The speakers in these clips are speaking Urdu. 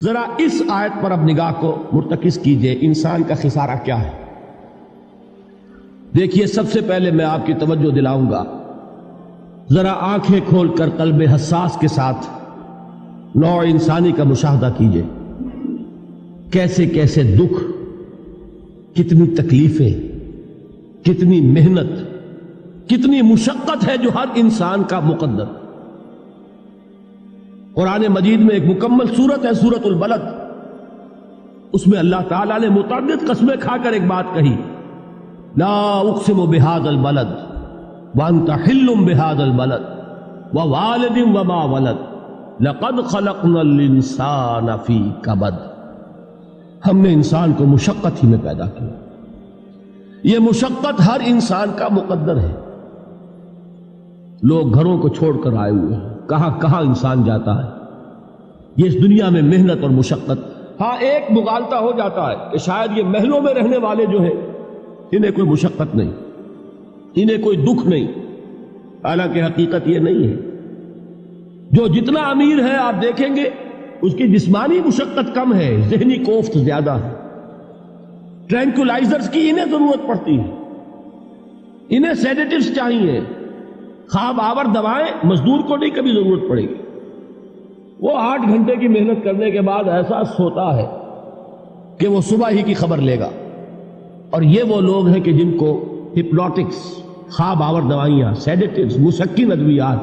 ذرا اس آیت پر اب نگاہ کو مرتکز کیجئے، انسان کا خسارہ کیا ہے؟ دیکھیے، سب سے پہلے میں آپ کی توجہ دلاؤں گا، ذرا آنکھیں کھول کر قلب حساس کے ساتھ نوع انسانی کا مشاہدہ کیجئے۔ کیسے کیسے دکھ، کتنی تکلیفیں، کتنی محنت، کتنی مشقت ہے جو ہر انسان کا مقدر۔ قرآن مجید میں ایک مکمل سورت ہے، سورت البلد، اس میں اللہ تعالیٰ نے متعدد قسمیں کھا کر ایک بات کہی، لا اقسم بہذا البلد وانت حل بہذا البلد ووالد وما ولد لقد خلقنا الانسان فی کبد۔ ہم نے انسان کو مشقت ہی میں پیدا کیا، یہ مشقت ہر انسان کا مقدر ہے۔ لوگ گھروں کو چھوڑ کر آئے ہوئے ہیں، کہاں کہاں انسان جاتا ہے، یہ اس دنیا میں محنت اور مشقت۔ ہاں، ایک مغالطہ ہو جاتا ہے کہ شاید یہ محلوں میں رہنے والے جو ہیں انہیں کوئی مشقت نہیں، انہیں کوئی دکھ نہیں، حالانکہ حقیقت یہ نہیں ہے۔ جو جتنا امیر ہے آپ دیکھیں گے اس کی جسمانی مشقت کم ہے، ذہنی کوفت زیادہ ہے۔ ٹرینکولائزرز کی انہیں ضرورت پڑتی ہے، انہیں سیڈیٹیوز چاہیے، خواب آور دوائیں مزدور کو نہیں کبھی ضرورت پڑے گی۔ وہ 8 گھنٹے کی محنت کرنے کے بعد احساس ہوتا ہے کہ وہ صبح ہی کی خبر لے گا۔ اور یہ وہ لوگ ہیں کہ جن کو ہپنوٹکس، خواب آور دوائیاں، سیڈیٹیوز، مسکن ادویات،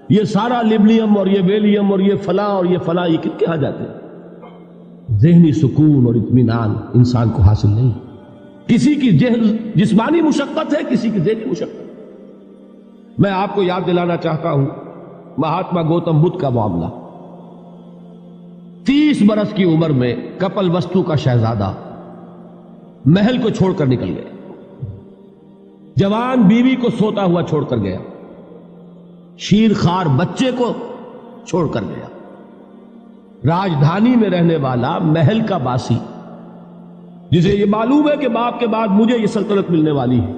یہ سارا لیبلیم اور یہ ویلیم اور یہ فلاں اور یہ فلاں، یہ کہاں جاتے ہیں؟ ذہنی سکون اور اطمینان انسان کو حاصل نہیں۔ کسی کی جسمانی مشقت ہے، کسی کی ذہنی مشقت۔ میں آپ کو یاد دلانا چاہتا ہوں مہاتما گوتم بدھ کا معاملہ۔ 30 برس کی عمر میں کپل وستو کا شہزادہ محل کو چھوڑ کر نکل گیا، جوان بیوی کو سوتا ہوا چھوڑ کر گیا، شیر خوار بچے کو چھوڑ کر گیا۔ راجدھانی میں رہنے والا محل کا باسی، جسے یہ معلوم ہے کہ باپ کے بعد مجھے یہ سلطنت ملنے والی ہے،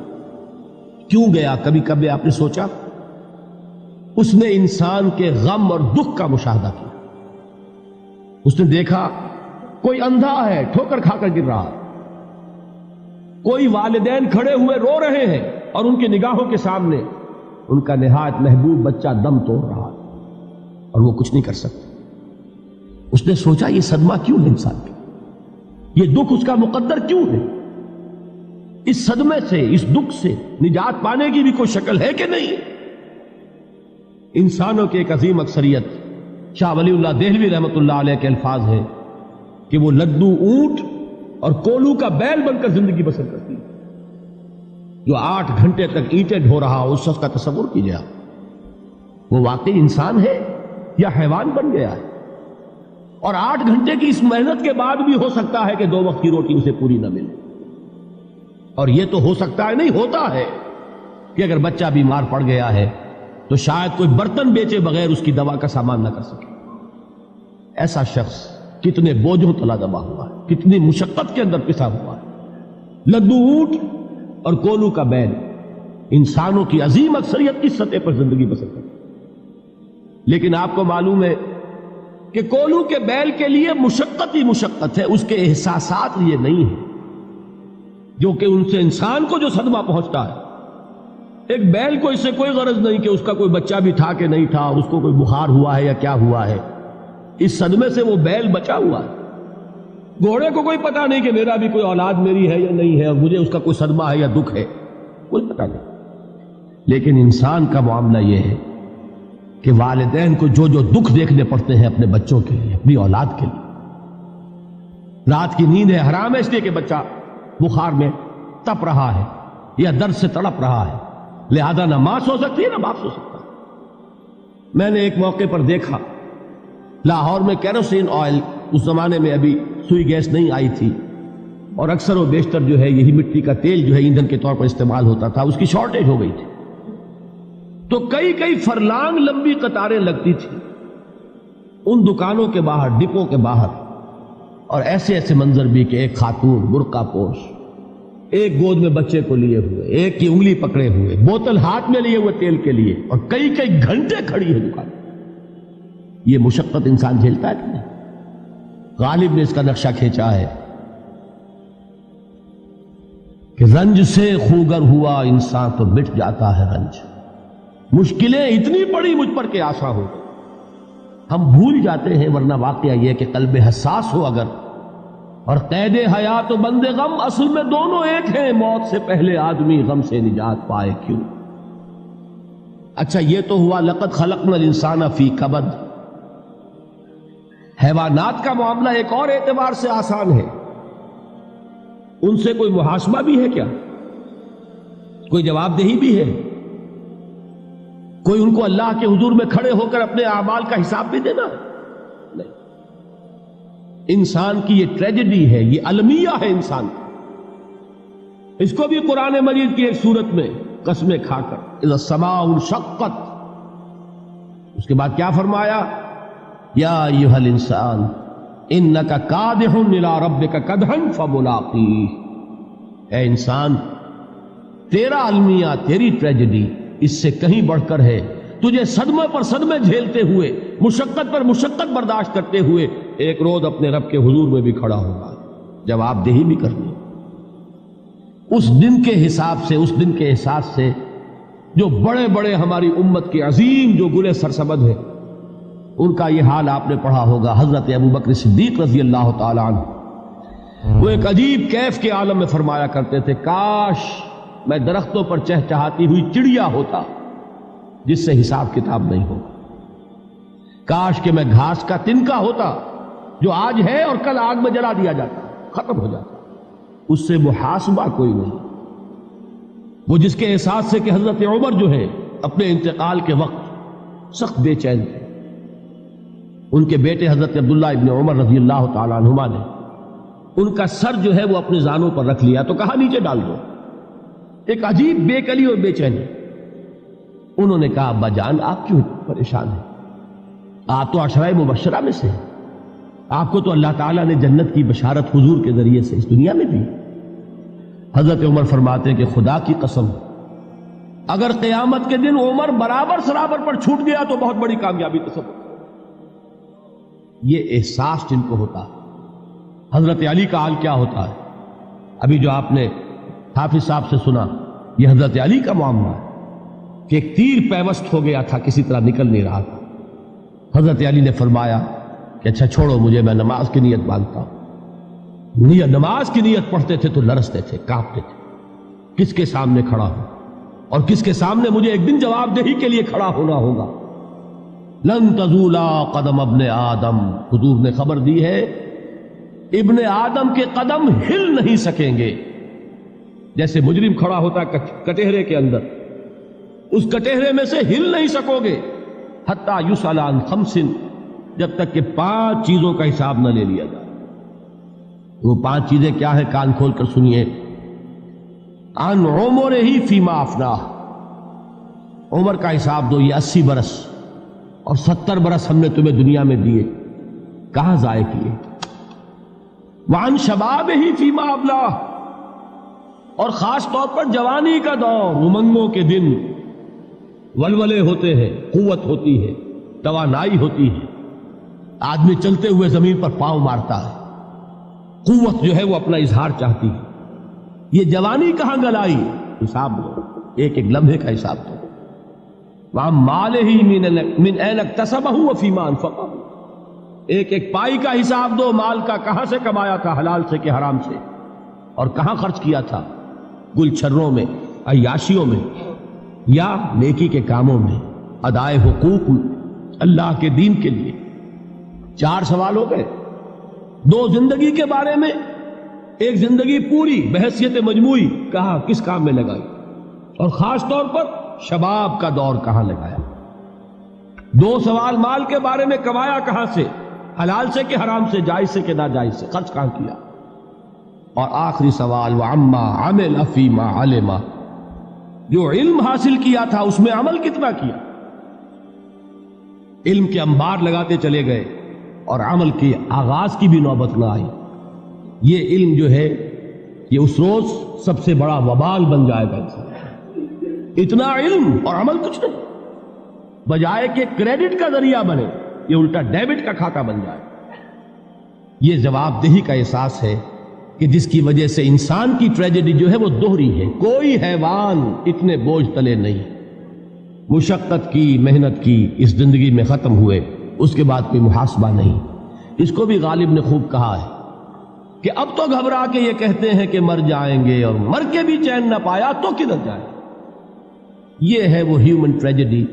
کیوں گیا؟ کبھی کبھی آپ نے سوچا؟ اس نے انسان کے غم اور دکھ کا مشاہدہ کیا۔ اس نے دیکھا کوئی اندھا ہے، ٹھوکر کھا کر گر رہا، کوئی والدین کھڑے ہوئے رو رہے ہیں اور ان کی نگاہوں کے سامنے ان کا نہایت محبوب بچہ دم توڑ رہا اور وہ کچھ نہیں کر سکتا۔ اس نے سوچا یہ صدمہ کیوں ہے انسان کا، یہ دکھ اس کا مقدر کیوں ہے؟ اس صدمے سے، اس دکھ سے نجات پانے کی بھی کوئی شکل ہے کہ نہیں؟ انسانوں کی ایک عظیم اکثریت، شاہ ولی اللہ دہلوی رحمۃ اللہ علیہ کے الفاظ ہیں کہ وہ لدو اونٹ اور کولو کا بیل بن کر زندگی بسر کرتی ہے۔ جو 8 گھنٹے تک اینٹیں ڈھو رہا ہو، اس شخص کا تصور کیجیے آپ، وہ واقعی انسان ہے یا حیوان بن گیا ہے؟ اور 8 گھنٹے کی اس محنت کے بعد بھی ہو سکتا ہے کہ 2 وقت کی روٹی اسے پوری نہ ملے۔ اور یہ تو ہو سکتا ہے، نہیں ہوتا ہے کہ اگر بچہ بیمار پڑ گیا ہے تو شاید کوئی برتن بیچے بغیر اس کی دوا کا سامان نہ کر سکے۔ ایسا شخص کتنے بوجھوں تلا دبا ہوا ہے، کتنی مشقت کے اندر پسا ہوا ہے۔ لدو اونٹ اور کولو کا بیل انسانوں کی عظیم اکثریت کی سطح پر زندگی بسر کرتی ہے۔ لیکن آپ کو معلوم ہے کہ کولو کے بیل کے لیے مشقت ہی مشقت ہے، اس کے احساسات یہ نہیں ہیں جو کہ ان سے انسان کو جو صدمہ پہنچتا ہے۔ ایک بیل کو اس سے کوئی غرض نہیں کہ اس کا کوئی بچہ بھی تھا کہ نہیں تھا، اس کو کوئی بخار ہوا ہے یا کیا ہوا ہے، اس صدمے سے وہ بیل بچا ہوا ہے۔ گھوڑے کو کوئی پتہ نہیں کہ میرا بھی کوئی اولاد میری ہے یا نہیں ہے، اور مجھے اس کا کوئی صدمہ ہے یا دکھ ہے، کوئی پتہ نہیں۔ لیکن انسان کا معاملہ یہ ہے کہ والدین کو جو جو دکھ دیکھنے پڑتے ہیں اپنے بچوں کے لیے، اپنی اولاد کے لیے۔ رات کی نیند ہے حرام ہے اس لیے کہ بچہ بخار میں تپ رہا ہے یا درد سے تڑپ رہا ہے، لہذا نہ ماں سو سکتی ہے نہ باپ سو سکتا۔ میں نے ایک موقع پر دیکھا، لاہور میں کیروسین آئل، اس زمانے میں ابھی سوئی گیس نہیں آئی تھی، اور اکثر و بیشتر جو ہے یہی مٹی کا تیل جو ہے ایندھن کے طور پر استعمال ہوتا تھا، اس کی شارٹیج ہو گئی تھی۔ تو کئی فرلانگ لمبی قطاریں لگتی تھی ان دکانوں کے باہر، ڈپوں کے باہر، اور ایسے ایسے منظر بھی کہ ایک خاتون برقع پوش، ایک گود میں بچے کو لیے ہوئے، ایک کی انگلی پکڑے ہوئے، بوتل ہاتھ میں لیے ہوئے تیل کے لیے، اور کئی گھنٹے کھڑی ہے دکان۔ یہ مشقت انسان جھیلتا ہے کہ نہیں؟ غالب نے اس کا نقشہ کھینچا ہے کہ رنج سے خوگر ہوا انسان تو مٹ جاتا ہے رنج. مشکلیں اتنی پڑی مجھ پر کہ آسا ہو. ہم بھول جاتے ہیں، ورنہ واقعہ یہ کہ قلب حساس ہو اگر اور قید حیات و بند غم اصل میں دونوں ایک ہیں. موت سے پہلے آدمی غم سے نجات پائے کیوں. اچھا یہ تو ہوا لقد خلقنا الانسان فی کبد. حیوانات کا معاملہ ایک اور اعتبار سے آسان ہے. ان سے کوئی محاسبہ بھی ہے کیا؟ کوئی جواب دہی بھی ہے؟ کوئی ان کو اللہ کے حضور میں کھڑے ہو کر اپنے اعمال کا حساب بھی دینا؟ نہیں. انسان کی یہ ٹریجڈی ہے، یہ المیہ ہے انسان. اس کو بھی قرآن مجید کی ایک سورت میں قسمیں کھا کر اذا السماء انشقت، اس کے بعد کیا فرمایا؟ یا ایھا الانسان انک کادح الی ربک کدحا فملاقیہ. اے انسان، تیرا المیہ، تیری ٹریجڈی اس سے کہیں بڑھ کر ہے. تجھے صدمے پر صدمے جھیلتے ہوئے، مشقت پر مشقت برداشت کرتے ہوئے ایک روز اپنے رب کے حضور میں بھی کھڑا ہوگا، جواب دہی بھی کرنی. اس دن کے حساب سے، اس دن کے احساس سے جو بڑے بڑے ہماری امت کے عظیم جو گلے سرسبد ہیں، ان کا یہ حال آپ نے پڑھا ہوگا. حضرت ابوبکر صدیق رضی اللہ تعالی عنہ وہ ایک عجیب کیف کے عالم میں فرمایا کرتے تھے، کاش میں درختوں پر چہچہاتی ہوئی چڑیا ہوتا جس سے حساب کتاب نہیں ہوگا. کاش کہ میں گھاس کا تنکا ہوتا جو آج ہے اور کل آگ میں جلا دیا جاتا، ختم ہو جاتا، اس سے محاسبہ کوئی نہیں. وہ جس کے احساس سے کہ حضرت عمر جو ہے اپنے انتقال کے وقت سخت بے چین تھے. ان کے بیٹے حضرت عبداللہ ابن عمر رضی اللہ تعالی عنہما نے ان کا سر جو ہے وہ اپنے زانوں پر رکھ لیا تو کہا نیچے ڈال دو. ایک عجیب بے کلی اور بے چینی. انہوں نے کہا ابا جان آپ کیوں پریشان ہیں؟ آپ تو عشرہ مبشرہ میں سے ہیں. آپ کو تو اللہ تعالیٰ نے جنت کی بشارت حضور کے ذریعے سے اس دنیا میں دی. حضرت عمر فرماتے ہیں کہ خدا کی قسم اگر قیامت کے دن عمر برابر سرابر پر چھوٹ گیا تو بہت بڑی کامیابی تصور. یہ احساس جن کو ہوتا ہے. حضرت علی کا حال کیا ہوتا ہے؟ ابھی جو آپ نے حافظ صاحب سے سنا، یہ حضرت علی کا معاملہ ہے کہ ایک تیر پیوست ہو گیا تھا، کسی طرح نکل نہیں رہا تھا. حضرت علی نے فرمایا کہ اچھا چھوڑو مجھے، میں نماز کی نیت باندھتا ہوں. نماز کی نیت پڑھتے تھے تو لرزتے تھے، کانپتے تھے. کس کے سامنے کھڑا ہوں اور کس کے سامنے مجھے ایک دن جواب دہی کے لیے کھڑا ہونا ہوگا. لن تزولا قدم ابن آدم، حضور نے خبر دی ہے ابن آدم کے قدم ہل نہیں سکیں گے. جیسے مجرم کھڑا ہوتا ہے کٹہرے کے اندر، اس کٹہرے میں سے ہل نہیں سکو گے حتی یسأل عن خمس، جب تک کہ 5 چیزوں کا حساب نہ لے لیا جائے. وہ 5 چیزیں کیا ہیں؟ کان کھول کر سنیے. عن عمرہ فیما افناہ، عمر کا حساب دو. یہ 80 برس اور 70 برس ہم نے تمہیں دنیا میں دیے، کہاں ضائع کیے. وعن شبابہ فیما ابلاہ، اور خاص طور پر جوانی کا دور، امنگوں کے دن، ولولے ہوتے ہیں، قوت ہوتی ہے، توانائی ہوتی ہے، آدمی چلتے ہوئے زمین پر پاؤں مارتا ہے، قوت جو ہے وہ اپنا اظہار چاہتی ہے. یہ جوانی کہاں گلائی؟ حساب دو، ایک ایک لمحے کا حساب دو. وَعَن مَالِهِ مِنْ أَيْنَ اكْتَسَبَهُ وَفِيمَا أَنْفَقَهُ، ایک ایک پائی کا حساب دو. مال کا کہاں سے کمایا تھا، حلال سے کہ حرام سے، اور کہاں خرچ کیا تھا، گل چھروں میں، عیاشیوں میں، یا نیکی کے کاموں میں، ادائے حقوق اللہ کے دین کے لیے. 4 سوال ہو گئے. 2 زندگی کے بارے میں، ایک زندگی پوری بحیثیت مجموعی کہاں کس کام میں لگائی، اور خاص طور پر شباب کا دور کہاں لگایا. 2 سوال مال کے بارے میں، کمایا کہاں سے، حلال سے کہ حرام سے، جائز سے کہ ناجائز سے، خرچ کہاں کیا. اور آخری سوال وعما عمل فیما علم، جو علم حاصل کیا تھا اس میں عمل کتنا کیا. علم کے انبار لگاتے چلے گئے اور عمل کے آغاز کی بھی نوبت نہ آئی. یہ علم جو ہے یہ اس روز سب سے بڑا وبال بن جائے گا. اتنا علم اور عمل کچھ نہیں، بجائے کہ کریڈٹ کا ذریعہ بنے یہ الٹا ڈیبٹ کا کھاتا بن جائے. یہ جواب دہی کا احساس ہے کہ جس کی وجہ سے انسان کی ٹریجڈی جو ہے وہ دوہری ہے. کوئی حیوان اتنے بوجھ تلے نہیں. مشقت کی، محنت کی، اس زندگی میں ختم ہوئے، اس کے بعد کوئی محاسبہ نہیں. اس کو بھی غالب نے خوب کہا ہے کہ اب تو گھبرا کے یہ کہتے ہیں کہ مر جائیں گے، اور مر کے بھی چین نہ پایا تو کدھر جائیں. یہ ہے وہ ہیومن ٹریجڈی